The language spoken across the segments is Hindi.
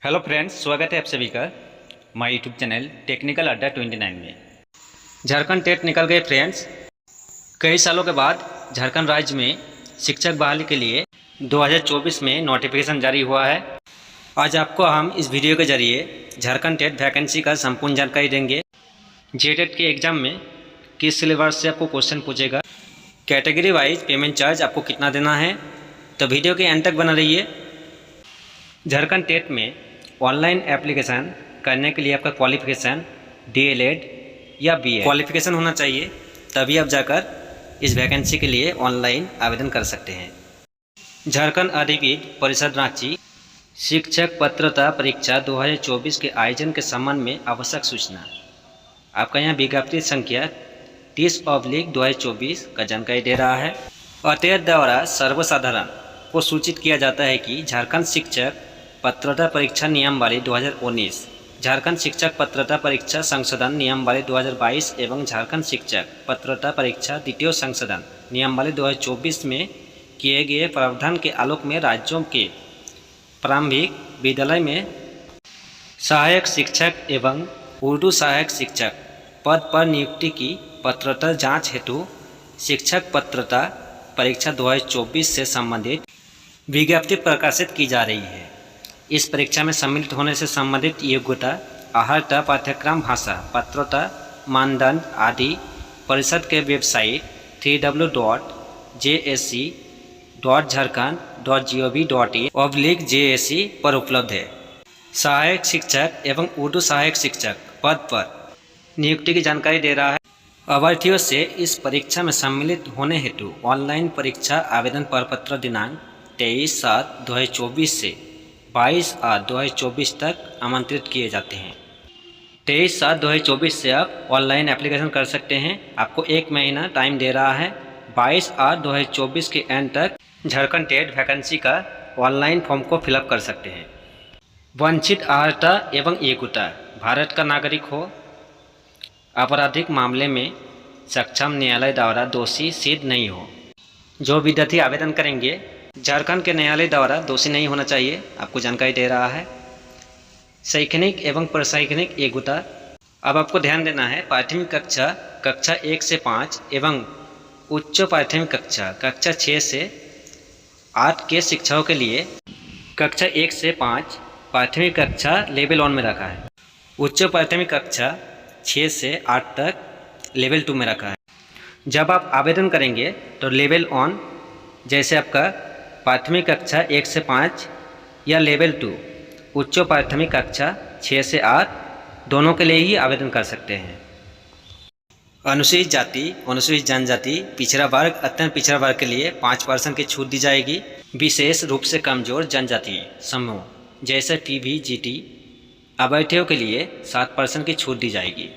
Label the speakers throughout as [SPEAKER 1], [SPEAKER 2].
[SPEAKER 1] हेलो फ्रेंड्स, स्वागत है आप सभी का माय यूट्यूब चैनल टेक्निकल अड्डा 29 में। झारखंड टेट निकल गए फ्रेंड्स। कई सालों के बाद झारखंड राज्य में शिक्षक बहाली के लिए 2024 में नोटिफिकेशन जारी हुआ है। आज आपको हम इस वीडियो के जरिए झारखंड टेट वैकेंसी का संपूर्ण जानकारी देंगे। जेटेट के एग्ज़ाम में किस सिलेबस से आपको क्वेश्चन पूछेगा, कैटेगरी वाइज पेमेंट चार्ज आपको कितना देना है, तो वीडियो के एंड तक बना रहिए। झारखंड टेट में ऑनलाइन एप्लीकेशन करने के लिए आपका क्वालिफिकेशन DLED या BEd क्वालिफिकेशन होना चाहिए, तभी आप जाकर इस वैकेंसी के लिए ऑनलाइन आवेदन कर सकते हैं। झारखंड अधिविद्य परिषद रांची शिक्षक पात्रता परीक्षा 2024 के आयोजन के संबंध में आवश्यक सूचना। आपका यहाँ विज्ञप्ति संख्या 30/2024 का जानकारी दे रहा है। अतः द्वारा सर्वसाधारण को सूचित किया जाता है कि झारखंड शिक्षक पात्रता परीक्षा नियमावली 2019, झारखंड शिक्षक पात्रता परीक्षा संशोधन नियमावली 2022 एवं झारखंड शिक्षक पात्रता परीक्षा द्वितीय संशोधन नियमावली 2024 में किए गए प्रावधान के आलोक में राज्यों के प्रारंभिक विद्यालय में सहायक शिक्षक एवं उर्दू सहायक शिक्षक पद पर नियुक्ति की पात्रता जांच हेतु शिक्षक पात्रता परीक्षा 2024 से संबंधित विज्ञप्ति प्रकाशित की जा रही है। इस परीक्षा में सम्मिलित होने से संबंधित योग्यता, अर्हता, पाठ्यक्रम, भाषा, पात्रता, मानदंड आदि परिषद के वेबसाइट www.jsc.jharkhand.gov.in/JSC पर उपलब्ध है। सहायक शिक्षक एवं उर्दू सहायक शिक्षक पद पर नियुक्ति की जानकारी दे रहा है। अभ्यर्थियों से इस परीक्षा में सम्मिलित होने हेतु ऑनलाइन परीक्षा आवेदन प्रपत्र दिनांक 23/7/2024 से 22/8/2024 तक आमंत्रित किए जाते हैं। 23/7/2024 से आप ऑनलाइन एप्लीकेशन कर सकते हैं। आपको 1 महीना टाइम दे रहा है। 22/8/2024 के एंड तक झारखंड टेट वैकेंसी का ऑनलाइन फॉर्म को फिलअप कर सकते हैं। वंचित अर्हता एवं योग्यता, भारत का नागरिक हो, आपराधिक मामले में सक्षम न्यायालय द्वारा दोषी सिद्ध नहीं हो। जो विद्यार्थी आवेदन करेंगे झारखंड के न्यायालय द्वारा दोषी नहीं होना चाहिए, आपको जानकारी दे रहा है। शैक्षणिक एवं प्रशैक्षणिक योग्यता, अब आपको ध्यान देना है। प्राथमिक कक्षा 1 से 5 एवं उच्च प्राथमिक कक्षा 6 से 8 के शिक्षाओं के लिए कक्षा 1 से 5 प्राथमिक कक्षा लेवल 1 में रखा है। उच्च प्राथमिक कक्षा 6 से 8 तक लेवल 2 में रखा है। जब आप आवेदन करेंगे तो लेवल 1 जैसे आपका प्राथमिक कक्षा 1 से 5 या लेवल 2 उच्च प्राथमिक कक्षा 6 से 8 दोनों के लिए ही आवेदन कर सकते हैं। अनुसूचित जाति, अनुसूचित जनजाति, पिछड़ा वर्ग, अत्यंत पिछड़ा वर्ग के लिए 5% की छूट दी जाएगी। विशेष रूप से कमजोर जनजाति समूह जैसे PBGT अभ्यर्थियों के लिए 7% की छूट दी जाएगी।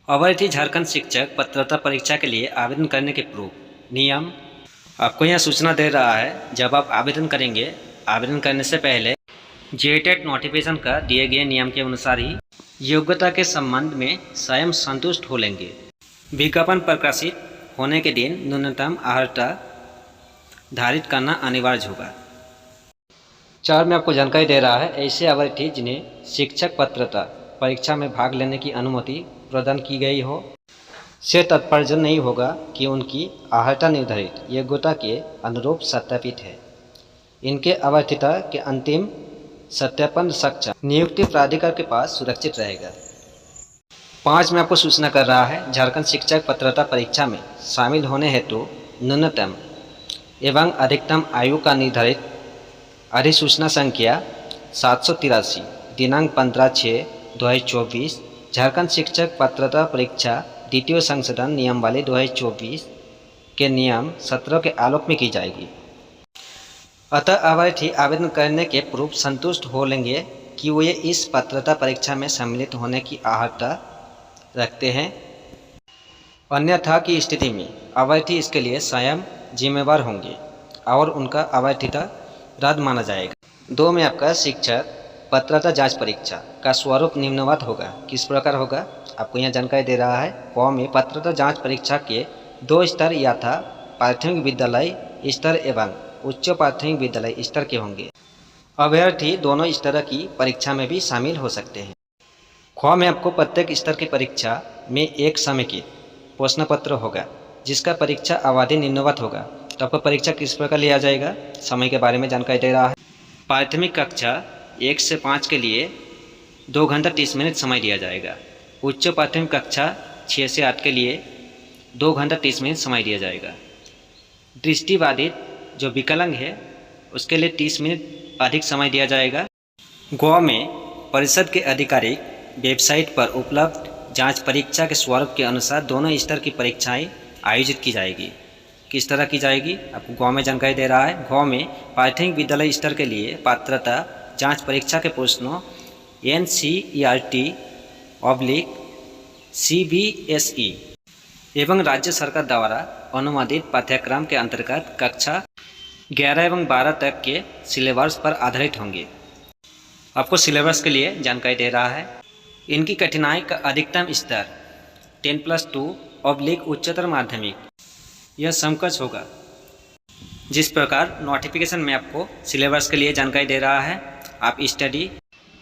[SPEAKER 1] अभ्यर्थी झारखंड शिक्षक पात्रता परीक्षा के लिए आवेदन करने के पूर्व नियम आपको यहाँ सूचना दे रहा है। जब आप आवेदन करेंगे, आवेदन करने से पहले जेटेट नोटिफिकेशन का दिए गए नियम के अनुसार ही योग्यता के संबंध में स्वयं संतुष्ट हो लेंगे। विज्ञापन प्रकाशित होने के दिन न्यूनतम अर्हता धारित करना अनिवार्य होगा। 4 में आपको जानकारी दे रहा है। ऐसे अभ्यर्थी जिन्हें शिक्षक पात्रता परीक्षा में भाग लेने की अनुमति प्रदान की गई हो से तात्पर्य नहीं होगा कि उनकी अर्हता निर्धारित योग्यता के अनुरूप सत्यापित है। इनके अवैधता के अंतिम सत्यापन सक्षम नियुक्ति प्राधिकार के पास सुरक्षित रहेगा। 5 में आपको सूचना कर रहा है। झारखंड शिक्षक पात्रता परीक्षा में शामिल होने हेतु न्यूनतम एवं अधिकतम आयु का निर्धारित अधिसूचना संख्या 783 दिनांक 15/6/2024 झारखंड शिक्षक पात्रता परीक्षा द्वितीय संशोधन नियमावली 2024 के नियम 17 के आलोक में की जाएगी। अतः अभ्यर्थी आवेदन करने के पूर्व संतुष्ट हो लेंगे कि वे इस पात्रता परीक्षा में सम्मिलित होने की अर्हता रखते हैं। अन्यथा की स्थिति में अभ्यर्थी इसके लिए स्वयं जिम्मेवार होंगे और उनका अभ्यर्थिता रद्द माना जाएगा। 2 में आपका शिक्षक पात्रता जांच परीक्षा का स्वरूप निम्नवत होगा। किस प्रकार होगा, आपको यहाँ जानकारी दे रहा है। फॉर्म में पात्रता जांच परीक्षा के 2 स्तर यथा प्राथमिक विद्यालय स्तर एवं उच्च प्राथमिक विद्यालय स्तर के होंगे। अभ्यर्थी दोनों इस तरह की परीक्षा में भी शामिल हो सकते हैं। ख में आपको प्रत्येक स्तर की परीक्षा में एक समेकित प्रश्न पत्र होगा जिसका परीक्षा अवधि निम्नवत होगा। तो आपको परीक्षा किस प्रकार लिया जाएगा, समय के बारे में जानकारी दे रहा है। प्राथमिक कक्षा 1 से 5 के लिए 2 घंटा 30 मिनट समय दिया जाएगा। उच्च प्राथमिक कक्षा 6 से 8 के लिए 2 घंटा 30 मिनट समय दिया जाएगा। दृष्टिबाधित जो विकलांग है उसके लिए 30 मिनट अधिक समय दिया जाएगा। ग में परिषद के आधिकारिक वेबसाइट पर उपलब्ध जांच परीक्षा के स्वरूप के अनुसार दोनों स्तर की परीक्षाएं आयोजित की जाएगी। किस तरह की जाएगी आपको ग में जानकारी दे रहा है। ग में प्राथमिक विद्यालय स्तर के लिए पात्रता जांच परीक्षा के प्रश्नों NCERT/CBSE एवं राज्य सरकार द्वारा अनुमोदित पाठ्यक्रम के अंतर्गत कक्षा 11 एवं 12 तक के सिलेबस पर आधारित होंगे। आपको सिलेबस के लिए जानकारी दे रहा है। इनकी कठिनाई का अधिकतम स्तर 10+2 उच्चतर माध्यमिक यह समकक्ष होगा। जिस प्रकार नोटिफिकेशन में आपको सिलेबस के लिए जानकारी दे रहा है, आप स्टडी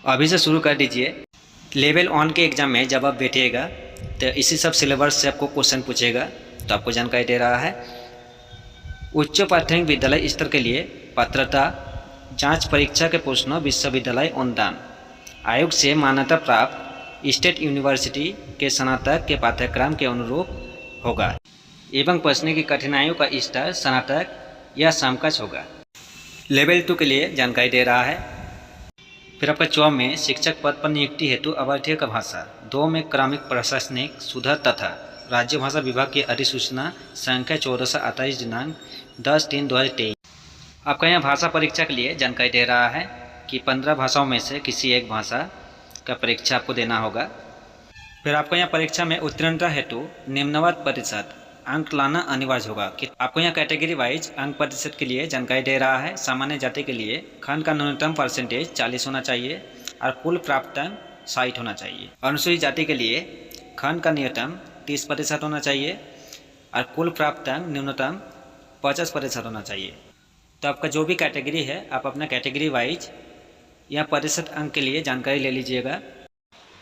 [SPEAKER 1] अभी से शुरू कर दीजिए। लेवल 1 के एग्ज़ाम में जब आप बैठिएगा तो इसी सब सिलेबस से आपको क्वेश्चन पूछेगा, तो आपको जानकारी दे रहा है। उच्च प्राथमिक विद्यालय स्तर के लिए पात्रता जांच परीक्षा के प्रश्नों विश्वविद्यालय अनुदान आयोग से मान्यता प्राप्त स्टेट यूनिवर्सिटी के स्नातक के पाठ्यक्रम के अनुरूप होगा एवं प्रश्न की कठिनाइयों का स्तर स्नातक या समकक्ष होगा। लेवल 2 के लिए जानकारी दे रहा है। फिर आपका 4 में शिक्षक पद पर नियुक्ति हेतु अभ्यर्थियों का भाषा 2 में क्रमिक प्रशासनिक सुधार तथा राज्य भाषा विभाग की अधिसूचना संख्या 1428 दिनांक 10/3/2023। आपका यहाँ भाषा परीक्षा के लिए जानकारी दे रहा है कि 15 भाषाओं में से किसी एक भाषा का परीक्षा आपको देना होगा। फिर आपको यहाँ परीक्षा में उत्तीर्णता हेतु निम्नवत प्रतिशत अंक लाना अनिवार्य होगा। कि आपको यहाँ कैटेगरी वाइज अंक प्रतिशत के लिए जानकारी दे रहा है। सामान्य जाति के लिए खंड का न्यूनतम परसेंटेज 40 होना चाहिए और कुल प्राप्त अंक 60 होना चाहिए। अनुसूचित जाति के लिए खंड का न्यूनतम 30% होना चाहिए और कुल प्राप्त अंक न्यूनतम 50% होना चाहिए। तो आपका जो भी कैटेगरी है आप अपना कैटेगरी वाइज या प्रतिशत अंक के लिए जानकारी ले लीजिएगा।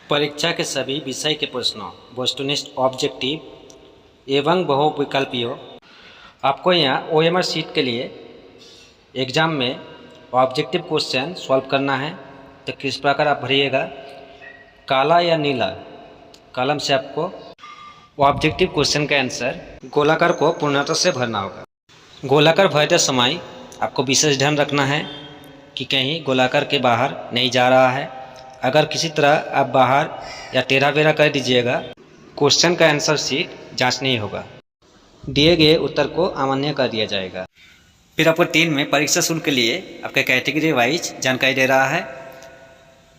[SPEAKER 1] परीक्षा के सभी विषय के प्रश्नों वस्तुनिष्ठ ऑब्जेक्टिव एवं बहुविकल्पीय आपको यहाँ OMR शीट के लिए एग्ज़ाम में ऑब्जेक्टिव क्वेश्चन सॉल्व करना है। तो किस प्रकार आप भरिएगा, काला या नीला कलम से आपको ऑब्जेक्टिव क्वेश्चन का आंसर गोलाकार को पूर्णतः से भरना होगा। गोलाकार भरते समय आपको विशेष ध्यान रखना है कि कहीं गोलाकार के बाहर नहीं जा रहा है। अगर किसी तरह आप बाहर या टेढ़ा बेढ़ा कर दीजिएगा क्वेश्चन का आंसर शीट जांच नहीं होगा, दिए गए उत्तर को अमान्य कर दिया जाएगा। फिर आपको 3 में परीक्षा शुल्क के लिए आपका कैटेगरी वाइज जानकारी दे रहा है।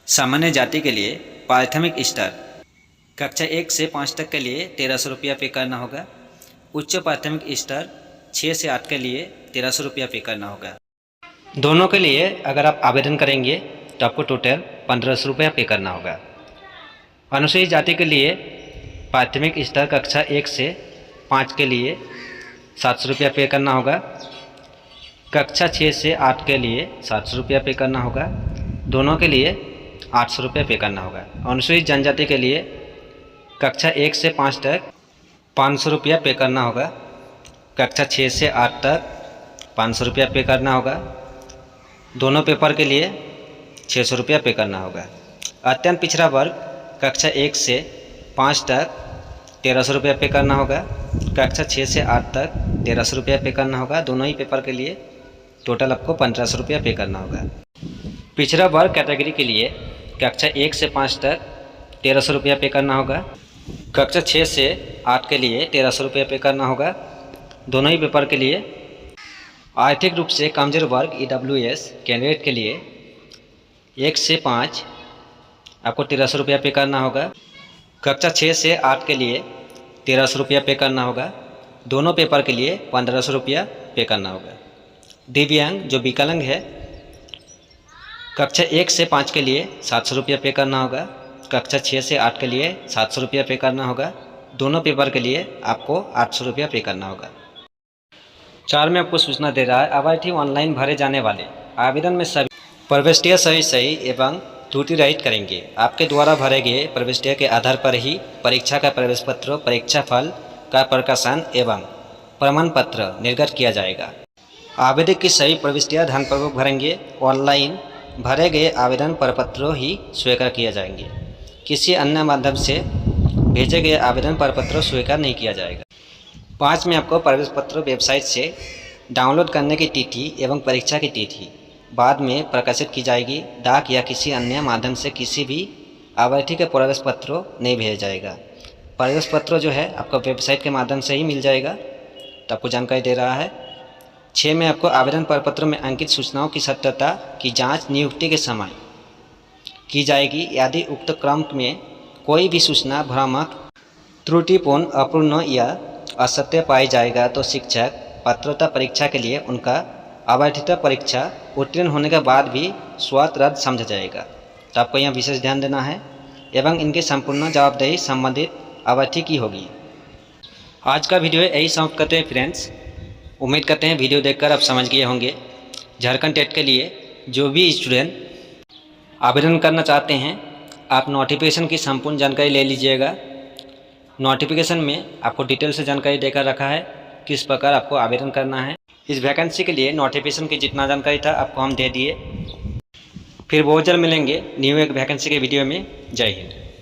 [SPEAKER 1] सामान्य जाति के लिए प्राथमिक स्तर कक्षा 1 से 5 तक के लिए 1300 रुपया पे करना होगा। उच्च प्राथमिक स्तर 6 से 8 के लिए 1300 रुपया पे करना होगा। दोनों के लिए अगर आप आवेदन करेंगे तो आपको टोटल 1500 रुपया पे करना होगा। अनुसूचित जाति के लिए प्राथमिक स्तर कक्षा 1 से 5 के लिए 700 रुपया पे करना होगा। कक्षा 6 से 8 के लिए 700 रुपया पे करना होगा। दोनों के लिए 800 रुपया पे करना होगा। अनुसूचित जनजाति के लिए कक्षा 1 से 5 तक 500 रुपया पे करना होगा। कक्षा 6 से 8 तक 500 रुपया पे करना होगा। दोनों पेपर के लिए 600 रुपया पे करना होगा। अत्यंत पिछड़ा वर्ग कक्षा 1 से 5 तक 1300 रुपया पे करना होगा। कक्षा 6 से 8 तक 1300 रुपया पे करना होगा। दोनों ही पेपर के लिए टोटल आपको 1500 रुपया पे करना होगा। पिछड़ा वर्ग कैटेगरी के लिए कक्षा 1 से 5 तक 1300 रुपया पे करना होगा। कक्षा 6 से 8 के लिए 1300 रुपया पे करना होगा। दोनों ही पेपर के लिए आर्थिक रूप से कमजोर वर्ग EWS कैंडिडेट के लिए 1 से 5 आपको 1300 रुपया पे करना होगा। कक्षा 6 से 8 के लिए 1300 रुपया पे करना होगा। दोनों पेपर के लिए 1500 रुपया पे करना होगा। दिव्यांग जो विकलांग है कक्षा 1 से 5 के लिए 700 रुपया पे करना होगा। कक्षा 6 से 8 के लिए 700 रुपया पे करना होगा। दोनों पेपर के लिए आपको 800 रुपया पे करना होगा। 4 में आपको सूचना दे रहा है अभ्यर्थी ऑनलाइन भरे जाने वाले आवेदन में सभी प्रविष्टियाँ सही एवं त्रुटि रहित करेंगे। आपके द्वारा भरे गए प्रविष्टियों के आधार पर ही परीक्षा का प्रवेश पत्र, परीक्षा फल का प्रकाशन एवं प्रमाण पत्र निर्गत किया जाएगा। आवेदक की सही प्रविष्टियाँ ध्यानपूर्वक भरेंगे। ऑनलाइन भरे गए आवेदन प्रपत्रों ही स्वीकार किए जाएंगे। किसी अन्य माध्यम से भेजे गए आवेदन प्रपत्र स्वीकार नहीं किया जाएगा। 5 में आपको प्रवेश पत्र वेबसाइट से डाउनलोड करने की तिथि एवं परीक्षा की तिथि बाद में प्रकाशित की जाएगी। डाक या किसी अन्य माध्यम से किसी भी अभ्यर्थी के प्रवेश पत्र नहीं भेजा जाएगा। प्रवेश पत्र जो है आपको वेबसाइट के माध्यम से ही मिल जाएगा, तो आपको जानकारी दे रहा है। 6 में आपको आवेदन प्रपत्र में अंकित सूचनाओं की सत्यता की जांच नियुक्ति के समय की जाएगी। यदि उक्त क्रम में कोई भी सूचना भ्रामक, त्रुटिपूर्ण, अपूर्ण या असत्य पाई जाएगा तो शिक्षक पात्रता परीक्षा के लिए उनका अभ्यर्थिता परीक्षा उत्तीर्ण होने के बाद भी स्वतः रद्द समझा जाएगा। तो आपको यहाँ विशेष ध्यान देना है एवं इनकी संपूर्ण जवाबदेही संबंधित अभ्यर्थी की होगी। आज का वीडियो यही समाप्त करते हैं फ्रेंड्स। उम्मीद करते हैं वीडियो देखकर आप समझ गए होंगे। झारखंड टेट के लिए जो भी स्टूडेंट आवेदन करना चाहते हैं, आप नोटिफिकेशन की संपूर्ण जानकारी ले लीजिएगा। नोटिफिकेशन में आपको डिटेल से जानकारी देकर रखा है किस प्रकार आपको आवेदन करना है। इस वैकेंसी के लिए नोटिफिकेशन की जितना जानकारी था आपको हम दे दिए। फिर बहुत जल्द मिलेंगे न्यू एक वैकेंसी के वीडियो में। जय हिंद।